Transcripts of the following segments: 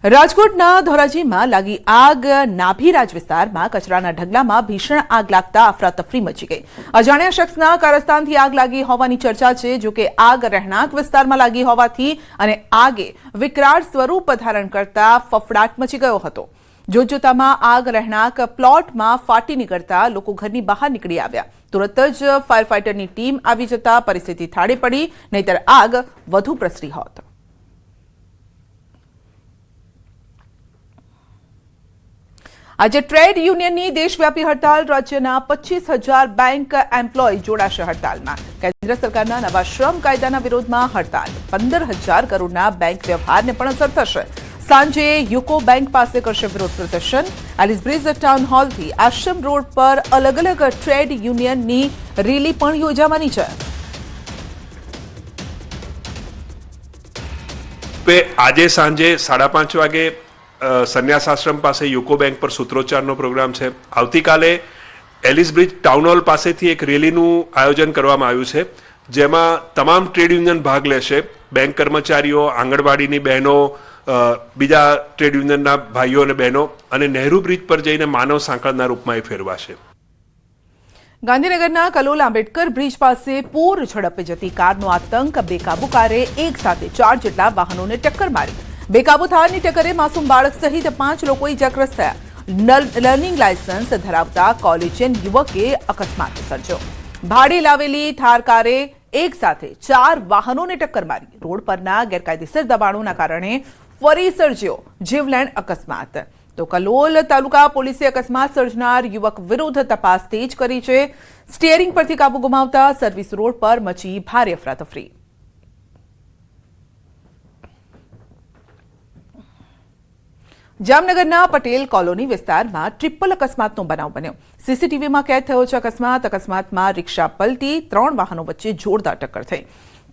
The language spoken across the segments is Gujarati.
રાજકોટના ધોરાજીમાં લાગી આગ નાભીરાજ વિસ્તારમાં કચરાના ઢગલામાં ભીષણ આગ લાગતા અફરાતફરી મચી ગઈ। અજાણ્યા શખ્સના કારસ્તાનથી આગ લાગી હોવાની ચર્ચા છે। જો કે આગ રહેણાંક વિસ્તારમાં લાગી હોવાથી અને આગે વિકરાળ સ્વરૂપ ધારણ કરતા ફફડાટ મચી ગયો હતો। જોતજોતામાં આગ રહેણાંક પ્લોટમાં ફાટી નીકળતા લોકો ઘરની બહાર નીકળી આવ્યા। તુરત જ ફાયર ફાઈટરની ટીમ આવી જતા પરિસ્થિતિ થાળે પડી, નહીતર આગ વધુ પ્રસરી હોત। આજે ટ્રેડ યુનિયનની દેશવ્યાપી હડતાલ। રાજ્યના 25,000 બેંક એમ્પ્લોય જોડાશે હડતાલમાં। કેન્દ્ર સરકારના નવા શ્રમ કાયદાના વિરોધમાં હડતાલ। 15,000 કરોડના બેંક વ્યવહારને પણ અસર થશે। સાંજે યુકો બેંક પાસે કરશે વિરોધ પ્રદર્શન। એલિસ બ્રિજ ટાઉન હોલથી આશ્રમ રોડ પર અલગ અલગ ટ્રેડ યુનિયનની રેલી પણ યોજાવાની છે। આજે સાંજે 5:30 વાગે સંન્યાસ આશ્રમ પાસે યુકો બેંક પર સૂત્રોચ્ચારનો પ્રોગ્રામ છે। આવતીકાલે એલિસ બ્રિજ ટાઉન હોલ પાસેથી એક રેલીનું આયોજન કરવામાં આવ્યું છે, જેમાં તમામ ટ્રેડ યુનિયન ભાગ લેશે। બેંક કર્મચારીઓ, આંગણવાડીની બહેનો, બીજા ટ્રેડ યુનિયનના ભાઈઓ અને બહેનો અને નહેરુ બ્રિજ પર જઈને માનવ સાંકળના રૂપમાં એ ફેરવાશે। ગાંધીનગરના કલોલ આંબેડકર બ્રિજ પાસે પૂર ઝડપે જતી કારનો આતંક। બેકાબુ કારે એક સાથે 4 જેટલા વાહનોને ટક્કર મારી। બેકાબુ થારની ટક્કરે માસૂમ બાળક સહિત 5 લોકો ઇજાગ્રસ્ત થયા। લર્નિંગ લાયસન્સ ધરાવતા કોલેજિયન યુવકે અકસ્માત સર્જ્યો। ભાડે લાવેલી થાર કારે એક સાથે 4 વાહનોને ટક્કર મારી। રોડ પરના ગેરકાયદેસર દબાણોના કારણે ફરી સર્જ્યો જીવલેણ અકસ્માત। તો કલોલ તાલુકા પોલીસે અકસ્માત સર્જનાર યુવક વિરુદ્ધ તપાસ તેજ કરી છે। સ્ટીયરિંગ પરથી કાબુ ગુમાવતા સર્વિસ રોડ પર મચી ભારે અફરાતફરી। જામનગરના પટેલ કોલોની વિસ્તારમાં ટ્રિપલ અકસ્માતનો બનાવ બન્યો। સીસીટીવીમાં કેદ થયો છે અકસ્માત। અકસ્માતમાં રિક્ષા પલટી 3 વાહનો વચ્ચે જોરદાર ટક્કર થઈ।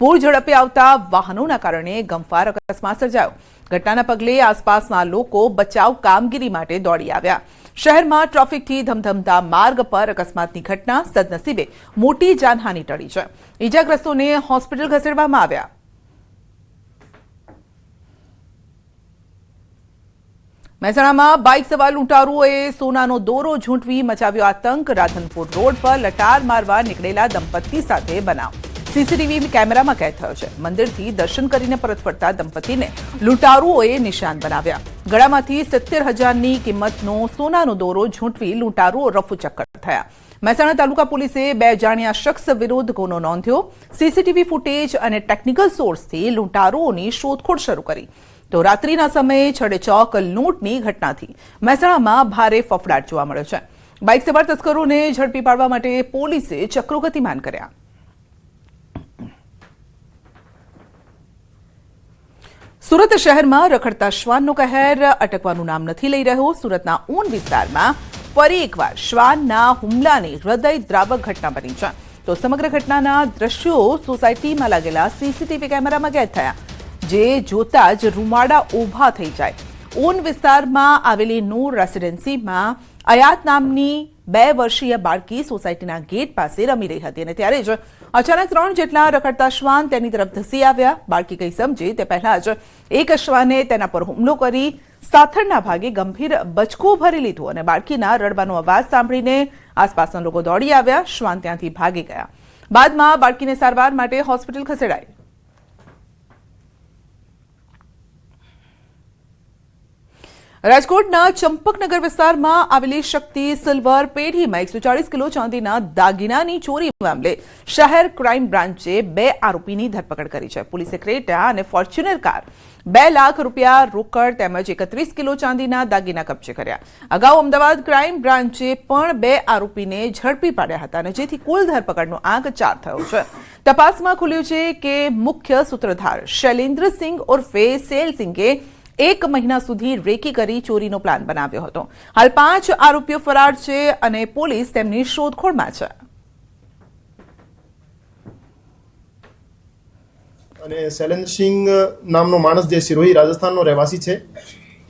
પૂર ઝડપે આવતા વાહનોના કારણે ગમફાર અકસ્માત સર્જાયો। ઘટનાના પગલે આસપાસના લોકો બચાવ કામગીરી માટે દોડી આવ્યા। શહેરમાં ટ્રાફિકથી ધમધમતા માર્ગ પર અકસ્માતની ઘટના। સદનસીબે મોટી જાનહાનિ ટળી છે। ઇજાગ્રસ્તોને હોસ્પિટલ ખસેડવામાં આવ્યા। મહેસાણામાં બાઇક સવાર લૂંટારુઓએ સોનાનો દોરો ઝૂંટવી મચાવ્યો આતંક। રાધનપુર રોડ પર લટાર મારવા નીકળેલા દંપતી સાથે બનાવ સીસીટીવી કેમેરામાં કેદ થયો છે। મંદિરથી દર્શન કરીને પરત ફરતા દંપતીને લૂંટારુઓએ નિશાન બનાવ્યા। ગળામાંથી 70,000ની કિંમતનો સોનાનો દોરો ઝૂંટવી લૂંટારુઓ રફુચક્કર થયા। મહેસાણા તાલુકા પોલીસે 2 અજાણ્યા શખ્સ વિરુદ્ધ ગુનો નોંધ્યો। સીસીટીવી ફૂટેજ અને ટેકનિકલ સોર્સથી લૂંટારુઓની શોધખોળ શરૂ કરી। તો રાત્રિના સમયે છડેચોક લૂંટની ઘટનાથી મહેસાણામાં ભારે ફફડાટ જોવા મળ્યો છે। બાઇક સવાર તસ્કરોને ઝડપી પાડવા માટે પોલીસે ચક્રો ગતિમાન કર્યા। સુરત શહેરમાં રખડતા શ્વાનનો કહેર અટકવાનું નામ નથી લઈ રહ્યો। સુરતના ઊન વિસ્તારમાં ફરી એકવાર શ્વાનના હુમલાની હૃદયદ્રાવક ઘટના બની છે। તો સમગ્ર ઘટનાના દ્રશ્યો સોસાયટીમાં લાગેલા સીસીટીવી કેમેરામાં કેદ થયા, જે જોતા જ રૂમાડા ઊભા થઈ જાય। ઊન વિસ્તારમાં આવેલી નૂર રેસિડેન્સીમાં અયાત નામની 2 વર્ષીય બાળકી સોસાયટીના ગેટ પાસે રમી રહી હતી અને ત્યારે જ અચાનક 3 જેટલા રખડતા શ્વાન તેની તરફ ધસી આવ્યા। બાળકી કંઈ સમજે તે પહેલા જ એક શ્વાને તેના પર હુમલો કરી સાથળના ભાગે ગંભીર બચકું ભરી લીધું અને બાળકીના રડવાનો અવાજ સાંભળીને આસપાસના લોકો દોડી આવ્યા। શ્વાન ત્યાંથી ભાગી ગયા। બાદમાં બાળકીને સારવાર માટે હોસ્પિટલ ખસેડાઈ। રાજકોટના ચંપકનગર વિસ્તારમાં આવેલી શક્તિ સિલ્વર પેઢીમાં 140 કિલો ચાંદીના દાગીનાની ચોરી મામલે શહેર ક્રાઇમ બ્રાન્ચે 2 આરોપીની ધરપકડ કરી છે। પોલીસે ક્રેટા અને ફોર્ચ્યુનર કાર, 2 લાખ રૂપિયા રોકડ તેમજ 31 કિલો ચાંદીના દાગીના કબજે કર્યા। અગાઉ અમદાવાદ ક્રાઇમ બ્રાન્ચે પણ 2 આરોપીને ઝડપી પાડ્યા હતા અને જેથી કુલ ધરપકડનો આંક 4 થયો છે। તપાસમાં ખુલ્યું છે કે મુખ્ય સૂત્રધાર શૈલેન્દ્રસિંહ ઉર્ફે સેલસિંગે 1 મહિના સુધી રેકી કરી ચોરીનો પ્લાન બનાવ્યો હતો। હાલ 5 આરોપીઓ ફરાર છે અને પોલીસ તેમની શોધખોળમાં છે। અને શૈલેન્દ્રસિંહ નામનો માણસ જે સિરોહી રાજસ્થાનનો રહેવાસી છે,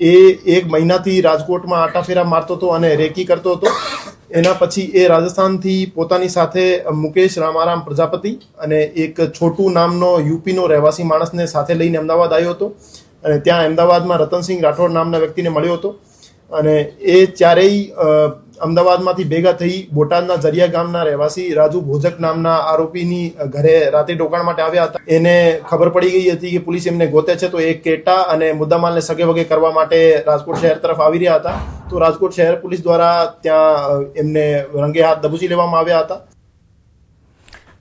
એ 1 મહિનાથી રાજકોટમાં આટાફેરા મારતો હતો અને રેકી કરતો હતો। એના પછી એ રાજસ્થાનથી પોતાની સાથે મુકેશ રામારામ પ્રજાપતિ અને એક છોટુ નામનો યુપીનો રહેવાસી માણસને સાથે લઈને અમદાવાદ આવ્યો હતો। અને ત્યાં અમદાવાદમાં રતનસિંહ રાઠોડ નામના વ્યક્તિને મળ્યો હતો અને એ ચારેય અમદાવાદમાંથી ભેગા થઈ બોટાદના જરિયા ગામના રહેવાસી રાજુ ભોજક નામના આરોપીની ઘરે રાતે રોકાણ માટે આવ્યા હતા. એને ખબર પડી ગઈ હતી કે પોલીસ એમને ગોતે છે, તો એ કેટા અને મુદ્દામાલને સગે વગે કરવા માટે રાજકોટ શહેર તરફ આવી રહ્યા હતા. તો રાજકોટ શહેર પોલીસ દ્વારા ત્યાં એમને રંગે હાથ દબોચી લેવામાં આવ્યા હતા.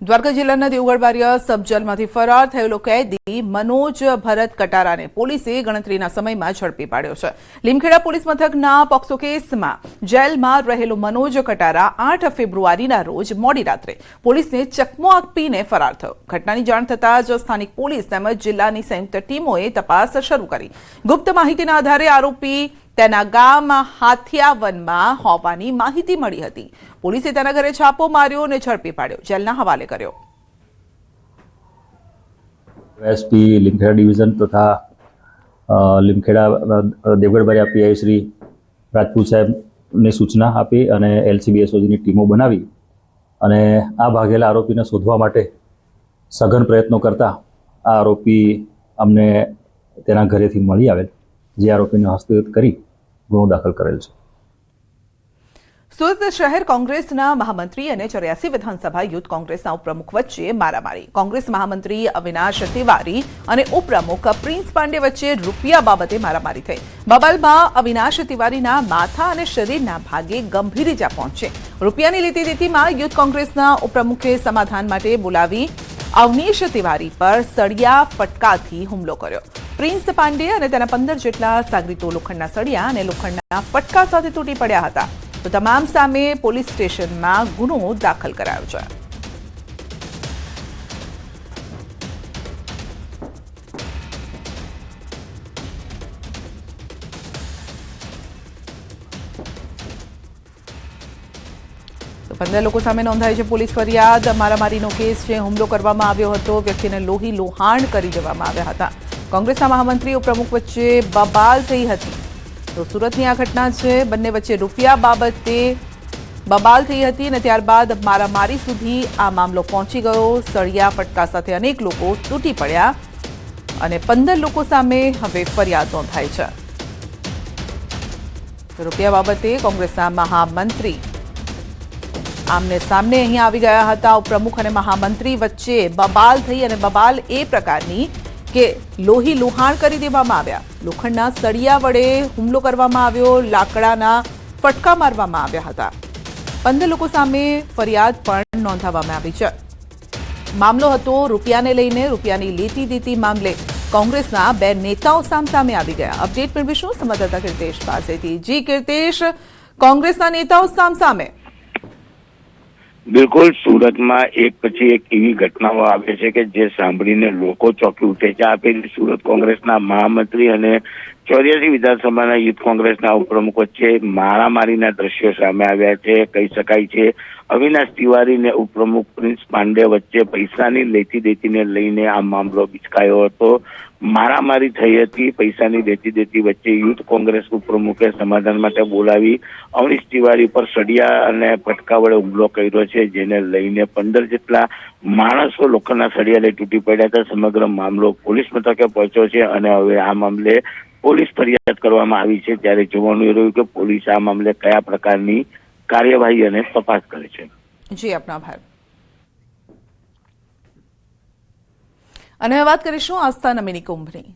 દ્વારકા જિલ્લાના દેવગઢ બારિયા સબ જેલમાંથી ફરાર થયેલો કેદી મનોજ ભરત કટારાને પોલીસે ગણતરીના સમયમાં ઝડપી પાડ્યો છે. લીમખેડા પોલીસ મથકના પોક્સો કેસમાં જેલમાં રહેલો મનોજ કટારા 8 ફેબ્રુઆરીના રોજ મોડી રાત્રે પોલીસને ચકમો આપીને ફરાર થયો. ઘટનાની જાણ થતાં જ સ્થાનિક પોલીસ તેમજ જિલ્લાની સંયુક્ત ટીમોએ તપાસ શરૂ કરી. ગુપ્ત માહિતીના આધારે આરોપી તેના ગામ હાથિયાવનમાં હોવાની માહિતી મળી હતી. પોલીસે તેના ઘરે છાપો માર્યો અને ઝડપી પાડ્યો, જેલના હવાલે કર્યો. એસપી લીમખેડા ડિવિઝન તથા લીમખેડા દેવગઢ બારિયા પીઆઈ શ્રી રાજપૂત સાહેબને સૂચના આપી અને એલસીબી એસઓજીની ટીમો બનાવી અને આ ભાગેલા આરોપીને શોધવા માટે સઘન પ્રયત્નો કરતા આ આરોપી અમને તેના ઘરેથી મળી આવેલ, જે આરોપીને હસ્તગત કરી ગુનો દાખલ કરેલ છે. સુરત શહેર કોંગ્રેસના મહામંત્રી અને 84 વિધાનસભા યુથ કોંગ્રેસના ઉપપ્રમુખ વચ્ચે મારામારી. કોંગ્રેસ મહામંત્રી અવિનાશ તિવારી અને ઉપપ્રમુખ પ્રિન્સ પાંડે વચ્ચે રૂપિયા બાબતે મારામારી થઈ. બબાલમાં અવિનાશ તિવારીના માથા અને શરીરના ભાગે ગંભીર ઇજા પહોંચી. રૂપિયાની લેતી દેતીમાં યુથ કોંગ્રેસના ઉપપ્રમુખે સમાધાન માટે બોલાવી અવનીશ તિવારી પર સળિયા ફટકાથી હુમલો કર્યો. પ્રિન્સ પાંડે અને તેના 15 જેટલા સાગરીતો લોખંડના સળિયા અને લોખંડના ફટકા સાથે તૂટી પડ્યા હતા. તો તમામ સામે પોલીસ સ્ટેશનમાં ગુનો દાખલ કરાયો છે. તો 15 લોકો સામે નોંધાઈ છે પોલીસ ફરિયાદ. મારામારીનો કેસ છે. હુમલો કરવામાં આવ્યો હતો. વ્યક્તિને લોહી લોહાણ કરી દેવામાં આવ્યા હતા. કોંગ્રેસના મહામંત્રી ઉપપ્રમુખ વચ્ચે બબાલ થઈ હતી. તો સુરતની આ ઘટના છે. બંને વચ્ચે રૂપિયા બાબતે બબાલ થઈ હતી અને ત્યારબાદ મારામારી સુધી આ મામલો પહોંચી ગયો. સળિયા ફટકા સાથે અનેક લોકો તૂટી પડ્યા અને 15 લોકો સામે હવે ફરિયાદ નોંધાઈ છે. રૂપિયા બાબતે કોંગ્રેસના મહામંત્રી આમને સામને અહીં આવી ગયા હતા. ઉપપ્રમુખ અને મહામંત્રી વચ્ચે બબાલ થઈ અને બબાલ એ પ્રકારની કે લોહી લુહાણ કરી દેવામાં આવ્યા. લોખંડના સળિયા વડે હુમલો કરવામાં આવ્યો. લાકડાના ફટકા મારવામાં આવ્યા હતા. 15 લોકો સામે ફરિયાદ પણ નોંધાવવામાં આવી છે. મામલો હતો રૂપિયાને લઈને. રૂપિયાની લેતી દેતી મામલે કોંગ્રેસના 2 નેતાઓ સામે આવી ગયા. અપડેટ મેળવીશું સંવાદદાતા કીર્તેશ પાસેથી. જી કીર્તેશ, કોંગ્રેસના નેતાઓ સામે. બિલકુલ, સુરતમાં એક પછી એક એવી ઘટનાઓ આવે છે કે જે સાંભળીને લોકો ચોંકી ઉઠે છે. આપેલી સુરત કોંગ્રેસના મહામંત્રી અને 84 વિધાનસભાના યુથ કોંગ્રેસના ઉપપ્રમુખ વચ્ચે મારામારીના દ્રશ્યો સામે આવ્યા છે. કહી શકાય છે અવિનાશ તિવારી ને ઉપપ્રમુખ પ્રિન્સ પાંડે વચ્ચે પૈસાની લેતી દેતીને લઈને આ મામલો બિચકાયો હતો. મારામારી થઈ હતી. પૈસાની લેતી દેતી વચ્ચે યુથ કોંગ્રેસ ઉપપ્રમુખે સમાધાન માટે બોલાવી અવનીશ તિવારી પર સળિયા અને ફટકા વડે હુમલો કર્યો છે, જેને લઈને 15 જેટલા માણસો લોખંડના સળિયા લઈ તૂટી પડ્યા હતા. સમગ્ર મામલો પોલીસ મથકે પહોંચ્યો છે અને હવે આ મામલે પોલીસ ફરિયાદ કરવામાં આવી છે. ત્યારે જોવાનું એ રહ્યું કે પોલીસ આ મામલે કયા પ્રકારની કાર્યવાહી અને તપાસ કરે છે. જી, આપનો આભાર. અને હવે વાત કરીશું આસ્થાના મિની કુંભની.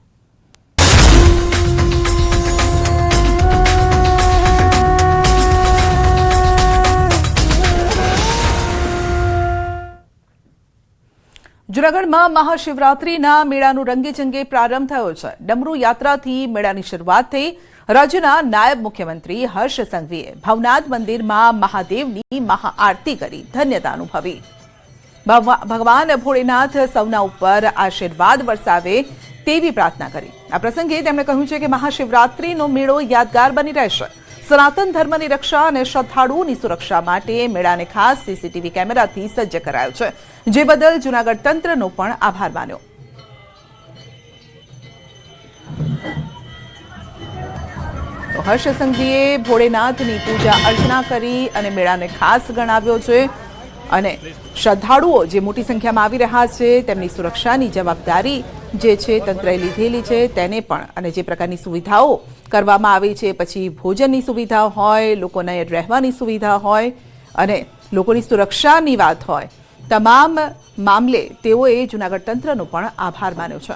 જૂનાગઢમાં મહાશિવરાત્રીના મેળાનો રંગેચંગે પ્રારંભ થયો છે. ડમરૂ યાત્રાથી મેળાની શરૂઆત થઈ. રાજ્યના નાયબ મુખ્યમંત્રી હર્ષ સંઘવીએ ભવનાથ મંદિરમાં મહાદેવની મહાઆરતી કરી ધન્યતા અનુભવી. ભગવાન ભોળેનાથ સૌના ઉપર આશીર્વાદ વરસાવે તેવી પ્રાર્થના કરી. આ પ્રસંગે તેમણે કહ્યું છે કે મહાશિવરાત્રીનો મેળો યાદગાર બની રહેશે. સનાતન ધર્મની રક્ષા અને શ્રદ્ધાળુઓની સુરક્ષા માટે મેળાને ખાસ સીસીટીવી કેમેરાથી સજ્જ કરાયો છે, જે બદલ જૂનાગઢ તંત્રનો પણ આભાર માન્યો. તો હર્ષ સંઘવીએ ભોળેનાથની પૂજા અર્ચના કરી અને મેળાને ખાસ ગણાવ્યો છે અને શ્રદ્ધાળુઓ જે મોટી સંખ્યામાં આવી રહ્યા છે તેમની સુરક્ષાની જવાબદારી જે છે તંત્રએ લીધેલી છે તેને પણ અને જે પ્રકારની સુવિધાઓ કરવામાં આવી છે, પછી ભોજનની સુવિધા હોય, લોકોને રહેવાની સુવિધા હોય અને લોકોની સુરક્ષાની વાત હોય, તમામ મામલે તેઓએ જૂનાગઢ તંત્રનો પણ આભાર માન્યો છે.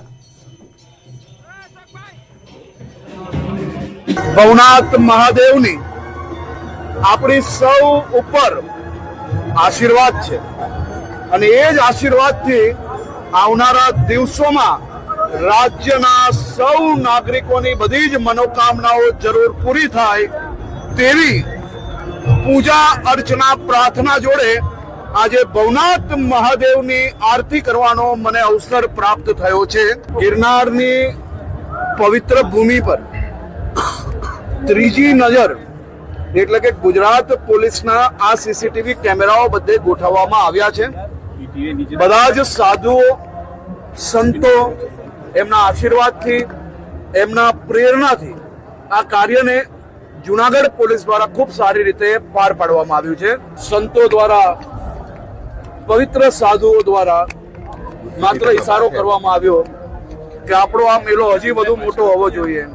ભવનાથ મહાદેવની આપણી સૌ ઉપર આશીર્વાદ છે અને એ જ આશીર્વાદથી આવનારા દિવસોમાં રાજ્યના સૌ નાગરિકોની બધી જ મનોકામનાઓ જરૂર પૂરી થાય તેવી પૂજા અર્ચના પ્રાર્થના જોડે આજે ભવનાથ મહાદેવની આરતી કરવાનો મને અવસર પ્રાપ્ત થયો છે. ગિરનારની પવિત્ર ભૂમિ પર ત્રીજી નજર એટલે કે ગુજરાત પોલીસના આ સીસીટીવી કેમેરાઓ બધે ગોઠવવામાં આવ્યા છે. બધા જ સાધુઓ સંતો એમના આશીર્વાદથી, એમના પ્રેરણાથી આ કાર્યને જૂનાગઢ પોલીસ દ્વારા ખૂબ સારી રીતે પાર પાડવામાં આવ્યું છે. સંતો દ્વારા, પવિત્ર સાધુઓ દ્વારા માત્ર ઇશારો કરવામાં આવ્યો કે આપણો આ મેળો હજી વધુ મોટો હોવો જોઈએ.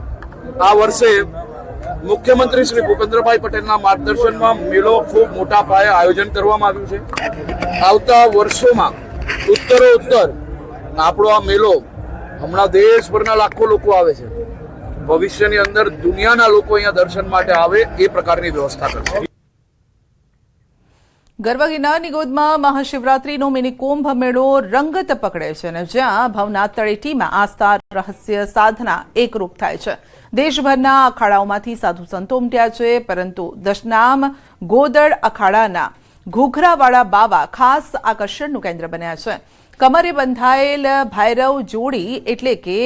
આ વર્ષે મુખ્યમંત્રી શ્રી ભૂપેન્દ્રભાઈ પટેલના માર્ગદર્શનમાં મેળો ખૂબ મોટા પાયે આયોજન કરવામાં આવ્યું છે. આવતા વર્ષોમાં ઉત્તરોત્તર આપણો આ મેળો, હમણાં દેશભરના લાખો લોકો આવે છે, ભવિષ્યની અંદર દુનિયાના લોકો અહીંયા દર્શન માટે આવે એ પ્રકારની વ્યવસ્થા કરશે. ગરવા ગિરનારની ગોદમાં મહાશિવરાત્રીનો મિની કુંભ મેળો રંગત પકડે છે અને જ્યાં ભવનાથ તળેટીમાં આસ્થા, રહસ્ય, સાધના એકરૂપ થાય છે. દેશભરના અખાડાઓમાંથી સાધુ સંતો ઉમટ્યા છે, પરંતુ દશનામ ગોદડ અખાડાના ઘૂઘરાવાળા બાવા ખાસ આકર્ષણનું કેન્દ્ર બન્યા છે. કમરે બંધાયેલ ભૈરવ જોડી એટલે કે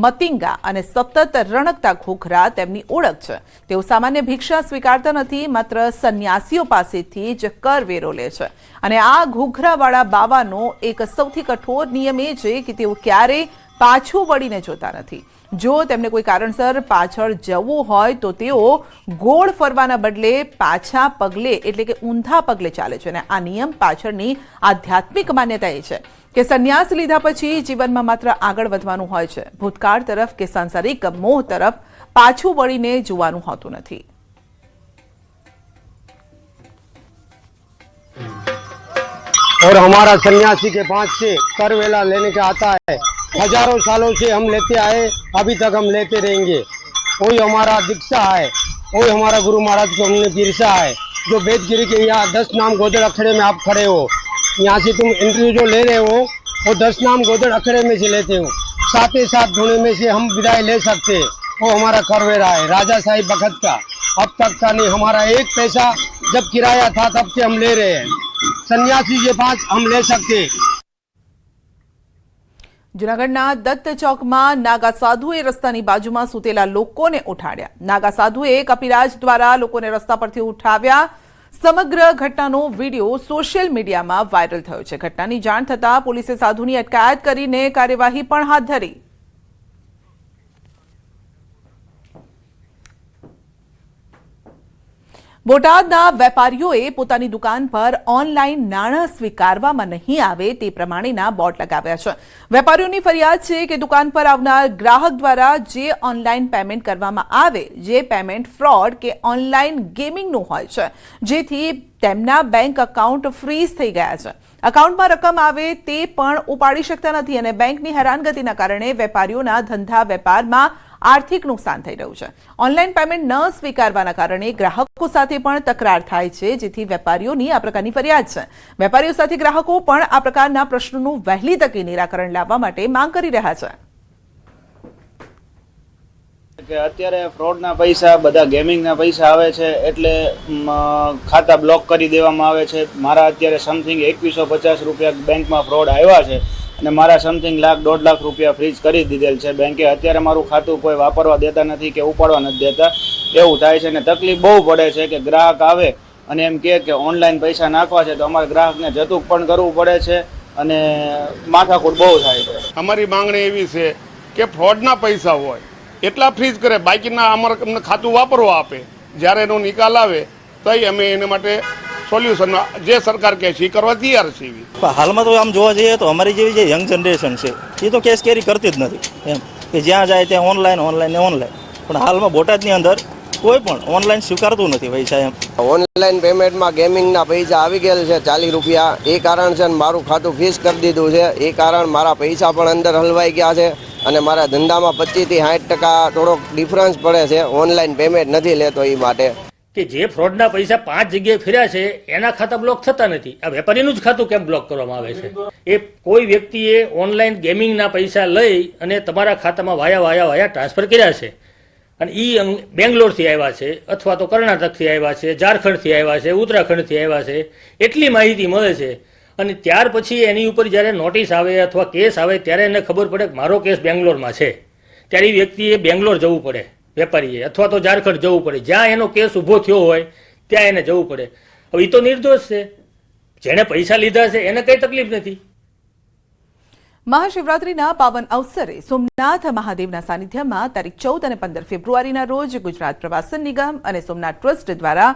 મતિંગા અને સતત રણકતા ઘૂઘરા તેમની ઓળખ છે. તેઓ સામાન્ય ભિક્ષા સ્વીકારતા નથી, માત્ર સંન્યાસીઓ પાસેથી જ કરવેરો લે છે. અને આ ઘૂઘરાવાળા બાવાનો એક સૌથી કઠોર નિયમ એ છે કે તેઓ ક્યારેય પાછું વળીને જોતા નથી. જો તેમને કોઈ કારણસર પાછળ જવું હોય તો તેઓ ગોળ ફરવાના બદલે પાછા પગલે એટલે કે ઊંધા પગલે ચાલે છે. અને આ નિયમ પાછળની આધ્યાત્મિક માન્યતા એ છે કે સંન્યાસ લીધા પછી જીવનમાં માત્ર આગળ વધવાનું હોય છે, ભૂતકાળ તરફ કે સાંસારિક મોહ તરફ પાછું વળીને જોવાનું હોતું નથી. और हमारा सन्यासी के पास से करवेला लेने का आता है. हजारों सालों से हम लेते आए, अभी तक हम लेते रहेंगे. वही हमारा दीक्षा है, वही हमारा गुरु महाराज को हमने गिरसा है. जो वेदगिरी के यहाँ 10 नाम गोदड़ अखड़े में आप खड़े हो, यहाँ से तुम इंटरव्यू जो ले रहे हो वो 10 नाम गोदड़ अखड़े में से लेते हो. साथ ही साथ धोने में से हम विदाई ले सकते हैं. वो हमारा करवेरा है राजा साहिब बखत का. अब तक का नहीं, हमारा 1 पैसा जब किराया था तब से हम ले रहे हैं. सन्यासी के पास हम ले सकते. જૂનાગઢના દત્ત ચોકમાં નાગા સાધુએ રસ્તાની બાજુમાં સૂતેલા લોકોને ઉઠાડ્યા. નાગા સાધુએ કપિરાજ દ્વારા લોકોને રસ્તા પરથી ઉઠાવ્યા. સમગ્ર ઘટનાનો વિડીયો સોશિયલ મીડિયામાં વાયરલ થયો છે. ઘટનાની જાણ થતાં પોલીસે સાધુની અટકાયત કરીને કાર્યવાહી પણ હાથ ધરી. બોટાદના વેપારીઓએ પોતાની દુકાન પર ઓનલાઈન નાણાં સ્વીકારવામાં નહીં આવે તે પ્રમાણેના બોર્ડ લગાવ્યા છે. વેપારીઓની ફરિયાદ છે કે દુકાન પર આવનાર ગ્રાહક દ્વારા જે ઓનલાઈન પેમેન્ટ કરવામાં આવે, જે પેમેન્ટ ફ્રોડ કે ઓનલાઈન ગેમિંગનું હોય છે, જેથી તેમના બેંક એકાઉન્ટ ફ્રીઝ થઈ ગયા છે. એકાઉન્ટમાં રકમ આવે તે પણ ઉપાડી શકતા નથી અને બેંકની હેરાનગતિના કારણે વેપારીઓના ધંધા વેપારમાં આર્થિક નુકસાન થઈ રહ્યું છે. ઓનલાઈન પેમેન્ટ ન સ્વીકારવાના કારણે ગ્રાહકો સાથે પણ તકરાર થાય છે, જેથી વેપારીઓની આ પ્રકારની ફરિયાદ છે. વેપારીઓ સાથે ગ્રાહકો પણ આ પ્રકારના પ્રશ્નોનું વહેલી તકે નિરાકરણ લાવવા માટે માંગ કરી રહ્યા છે. કે અત્યારે ફ્રોડના પૈસા, બધા ગેમિંગના પૈસા આવે છે એટલે ખાતા બ્લોક કરી દેવામાં આવે છે. મારા અત્યારે સમથિંગ 2150 રૂપિયા બેંકમાં ફ્રોડ આવ્યા છે અને મારા સમથિંગ $1.5 લાખ રૂપિયા ફ્રીઝ કરી દીધેલ છે બેંકે. અત્યારે મારું ખાતું કોઈ વાપરવા દેતા નથી કે ઉપાડવા નથી દેતા, એવું થાય છે. અને તકલીફ બહુ પડે છે કે ગ્રાહક આવે અને એમ કહે કે ઓનલાઈન પૈસા નાખવા છે તો અમારે ગ્રાહકને જતું પણ કરવું પડે છે અને માથાકૂટ બહુ થાય છે. અમારી માંગણી એવી છે કે ફ્રોડના પૈસા હોય એટલા ફ્રીઝ કરે, બાકીના અમારે અમને ખાતું વાપરવા આપે. જ્યારે એનો નિકાલ આવે તો અમે એના માટે સોલ્યુશન જે સરકાર કહે છે એ કરવા તૈયાર છે. હાલમાં તો આમ જોવા જઈએ તો અમારી જેવી જે યંગ જનરેશન છે એ તો કેસ કેરી કરતી જ નથી એમ કે જ્યાં જાય ત્યાં ઓનલાઈન. પણ હાલમાં બોટાદની અંદર કોઈ પણ ઓનલાઈન સ્વીકારતું નથી પૈસા એમ. ઓનલાઈન પેમેન્ટમાં ગેમિંગના પૈસા આવી ગયેલ છે 40 રૂપિયા. એ કારણ છે મારું ખાતું ફીસ કરી દીધું છે. એ કારણ મારા પૈસા પણ અંદર હલવાઈ ગયા છે અને મારા ધંધામાં 25 થી 60% થોડોક ડિફરન્સ પડે છે. ઓનલાઈન પેમેન્ટ નથી લેતો એ માટે કે જે ફ્રોડના પૈસા 5 જગ્યાએ ફર્યા છે એના ખાતા બ્લોક થતા નથી. આ વેપારીનું જ ખાતું કેમ બ્લોક કરવામાં આવે છે? એ કોઈ વ્યક્તિએ ઓનલાઈન ગેમિંગના પૈસા લઈ અને તમારા ખાતામાં વાયા ટ્રાન્સફર કર્યા છે અને એ બેંગ્લોરથી આવ્યા છે અથવા તો કર્ણાટકથી આવ્યા છે, ઝારખંડથી આવ્યા છે, ઉત્તરાખંડથી આવ્યા છે, એટલી માહિતી મળે છે. અને ત્યાર પછી એની ઉપર જ્યારે નોટિસ આવે અથવા કેસ આવે ત્યારે એને ખબર પડે કે મારો કેસ બેંગ્લોરમાં છે. ત્યારે એ વ્યક્તિએ બેંગ્લોર જવું પડે, વેપારીએ, અથવા તો ઝારખંડ જવું પડે. જ્યાં એનો કેસ ઊભો થયો હોય ત્યાં એને જવું પડે. હવે એ તો નિર્દોષ છે, જેણે પૈસા લીધા છે એને કઈ તકલીફ નથી. મહાશિવરાત્રીના પાવન અવસરે સોમનાથ મહાદેવના સાનિધ્યમાં તારીખ 14 અને 15 ફેબ્રુઆરીના રોજ ગુજરાત પ્રવાસન નિગમ અને સોમનાથ ટ્રસ્ટ દ્વારા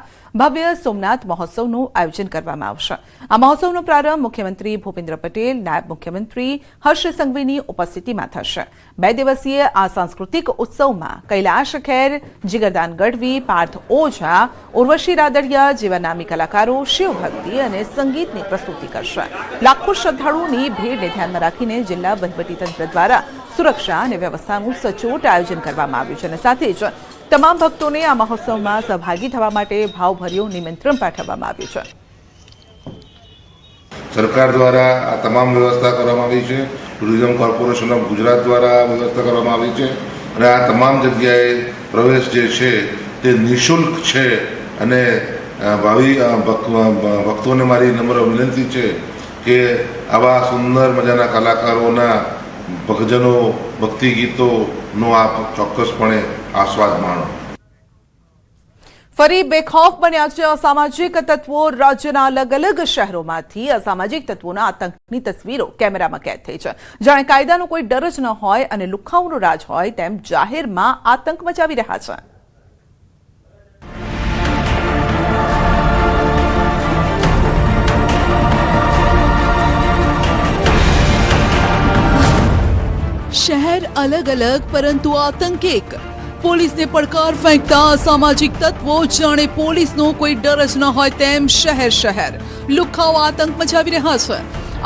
ભવ્ય સોમનાથ મહોત્સવનું આયોજન કરવામાં આવશે. આ મહોત્સવનો પ્રારંભ મુખ્યમંત્રી ભૂપેન્દ્ર પટેલ, નાયબ મુખ્યમંત્રી હર્ષ સંઘવીની ઉપસ્થિતિમાં થશે. 2 દિવસીય આ સાંસ્કૃતિક ઉત્સવમાં કૈલાશ ખેર, જીગરદાન ગઢવી, પાર્થ ઓઝા, ઉર્વશી રાદડિયા જેવા નામી કલાકારો શિવભક્તિ અને સંગીતની પ્રસ્તુતિ કરશે. લાખો શ્રદ્ધાળુઓની ભીડને ધ્યાનમાં રાખીને જિલ્લા વહીવટીતંત્ર દ્વારા સુરક્ષા અને વ્યવસ્થાનું સચોટ આયોજન કરવામાં આવ્યું છે અને સાથે જ તમામ ભક્તોને આ મહોત્સવમાં સહભાગી થવા માટે ભાવભર્યું નિમંત્રણ પાઠવવામાં આવ્યું છે. સરકાર દ્વારા આ તમામ વ્યવસ્થા કરવામાં આવી છે. ટુરિઝમ કોર્પોરેશન ઓફ ગુજરાત દ્વારા વ્યવસ્થા કરવામાં આવી છે અને આ તમામ જગ્યાએ પ્રવેશ જે છે તે નિઃશુલ્ક છે અને ભાવિ ભક્તોને મારી નમ્ર વિનંતી છે કે આવા સુંદર મજાના કલાકારોના ભજનો, ભક્તિ ગીતોનો આપ ચોક્કસપણે આસ્વાદ માણો. ફરી બેખૌફ બન્યા છે અસામાજિક તત્વો. રાજ્યના અલગ અલગ શહેરોમાંથી અસામાજિક તત્વોના આતંકની તસવીરો કેમેરામાં કેદ થઈ છે. જાણે કાયદાનો કોઈ ડર જ ન હોય અને લુખ્ખાઓનું રાજ હોય તેમ જાહેરમાં આતંક મચાવી રહ્યા છે. શહેર અલગ અલગ પરંતુ આતંક એક. પોલીસને પડકાર ફેંકતા અસામાજિક તત્વો જાણે પોલીસનો કોઈ ડર જ ન હોય તેમ શહેર લુખ્ખાઓ આતંક મચાવી રહ્યા છે.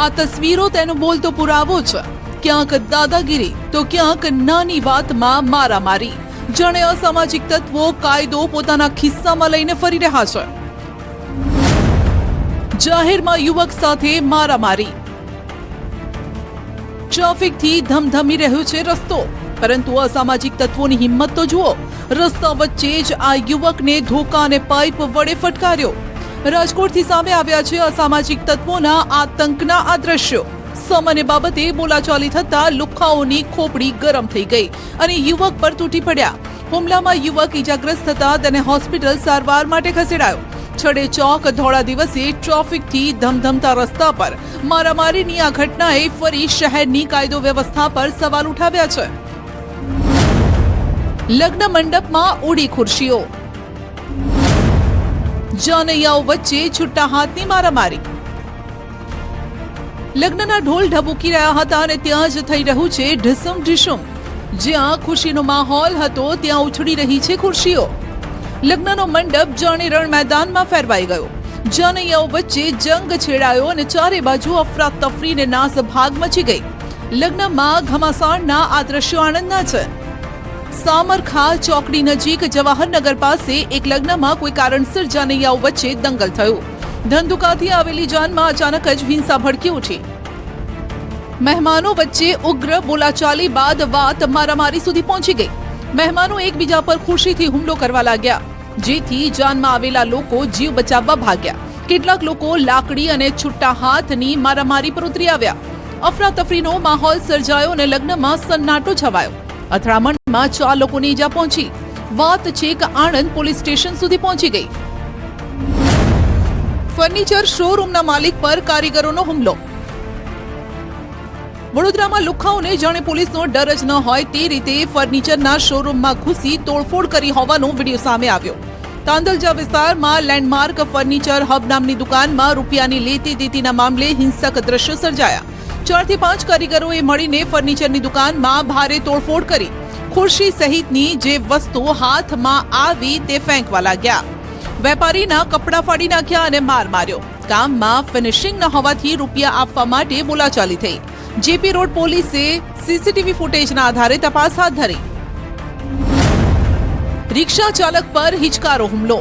આ તસવીરો તેનો બોલતો પુરાવો છે. ક્યાંક દાદાગીરી તો ક્યાંક નાની વાતમાં મારામારી. જાણે અસામાજિક તત્વો કાયદો પોતાના ખિસ્સામાં લઈને ફરી રહ્યા છે. જાહેરમાં યુવક સાથે મારામારી. ટ્રાફિકથી ધમધમી રહ્યો છે રસ્તો, પરંતુ અસામાજિક તત્વોની હિંમત તો જુઓ. રસ્તા વચ્ચે જ આ યુવકને ધોકા અને પાઇપ વડે ફટકાર્યો. રાજકોટથી સામે આવ્યા છે અસામાજિક તત્વોના આતંકના આ દ્રશ્યો. સામાન્ય બાબતે બોલાચાલી થતા લુખ્ખાઓની ખોપડી ગરમ થઈ ગઈ અને યુવક પર તૂટી પડ્યા. હુમલામાં યુવક ઈજાગ્રસ્ત થતા તેને હોસ્પિટલ સારવાર માટે ખસેડાયો. છડે ચોક ધોળા દિવસે ટ્રાફિકથી ધમધમતા રસ્તા પર મારામારીની આ ઘટનાએ ફરી શહેરની કાયદો વ્યવસ્થા પર સવાલ ઉઠાવ્યા છે. લગ્ન મંડપમાં ઉડી ખુરશીઓ. જાનૈયાઓ વચ્ચે છૂટા હાથની મારામારી. લગ્નના ઢોલ ઢબૂકી રહ્યા હતા અને ત્યાં જ થઈ રહ્યું છે ઢીસુમ ઢીસુમ. જ્યાં ખુશીનો માહોલ હતો ત્યાં ઉછળી રહી છે ખુરશીઓ. લગ્નનો મંડપ જાણે રણ મેદાનમાં ફેરવાઈ ગયો. જાનૈયાઓ વચ્ચે જંગ છેડાયો અને ચારે બાજુ અફરાતફરીને નાસભાગ મચી ગઈ. લગ્નમાં ઘમાસાણના આ દ્રશ્યો આનંદના છે. સામરખા ચોકડી નજીક જવાહરનગર પાસે એક લગ્નમાં કોઈ કારણસર જાનૈયાઓ વચ્ચે દંગલ થયું. ધંધુકાથી આવેલી જાનમાં અચાનક જ હિંસા ભડકી ઉઠી. મહેમાનો વચ્ચે ઉગ્ર બોલાચાલી બાદ વાત મારામારી સુધી પહોંચી ગઈ. મહેમાનો એકબીજા પર ખુશીથી હુમલો કરવા લાગ્યા, જેથી જાનમાં આવેલા લોકો જીવ બચાવવા ભાગ્યા. કેટલાક લોકો લાકડી અને છૂટા હાથની મારામારી પર ઉતરી આવ્યા. અફરાતફરીનો માહોલ સર્જાયો અને લગ્નમાં સન્નાટો છવાયો. અથડામણમાં 4 લોકોને ઈજા પહોંચી. વાત છેક આણંદ પોલીસ સ્ટેશન સુધી પહોંચી ગઈ. ફર્નિચર શોરૂમના માલિક પર કારીગરોનો હુમલો. વડોદરામાં લુખ્ખાઓને જાણે પોલીસનો ડર જ ન હોય તે રીતે ફર્નિચરના શોરૂમમાં ઘૂસી તોડફોડ કરી હોવાનો વિડીયો સામે આવ્યો. તાંદલજા વિસ્તારમાં લેન્ડમાર્ક ફર્નિચર હબ નામની દુકાનમાં રૂપિયાની લેતી દેતીના મામલે હિંસક દ્રશ્યો સર્જાયા. 4 થી 5 કારીગરોએ મળીને ફર્નિચરની દુકાનમાં ભારે તોડફોડ કરી ખુરશી સહિતની જે વસ્તુ હાથમાં આવી તે ફેંકવા લાગ્યા. વેપારીના કપડાં ફાડી નાખ્યા અને માર માર્યો. કામમાં ફિનિશિંગ ન હોવાથી રૂપિયા આપવા માટે બોલાચાલી થઈ. જેપી રોડ પોલીસે સીસીટીવી ફૂટેજના આધારે તપાસ હાથ ધરી. રિક્ષા ચાલક પર હિચકારો હુમલો.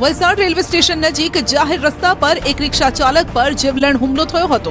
વલસાડ રેલવે સ્ટેશન નજીક જાહેર રસ્તા પર એક રિક્ષા ચાલક પર જીવલેણ હુમલો થયો હતો.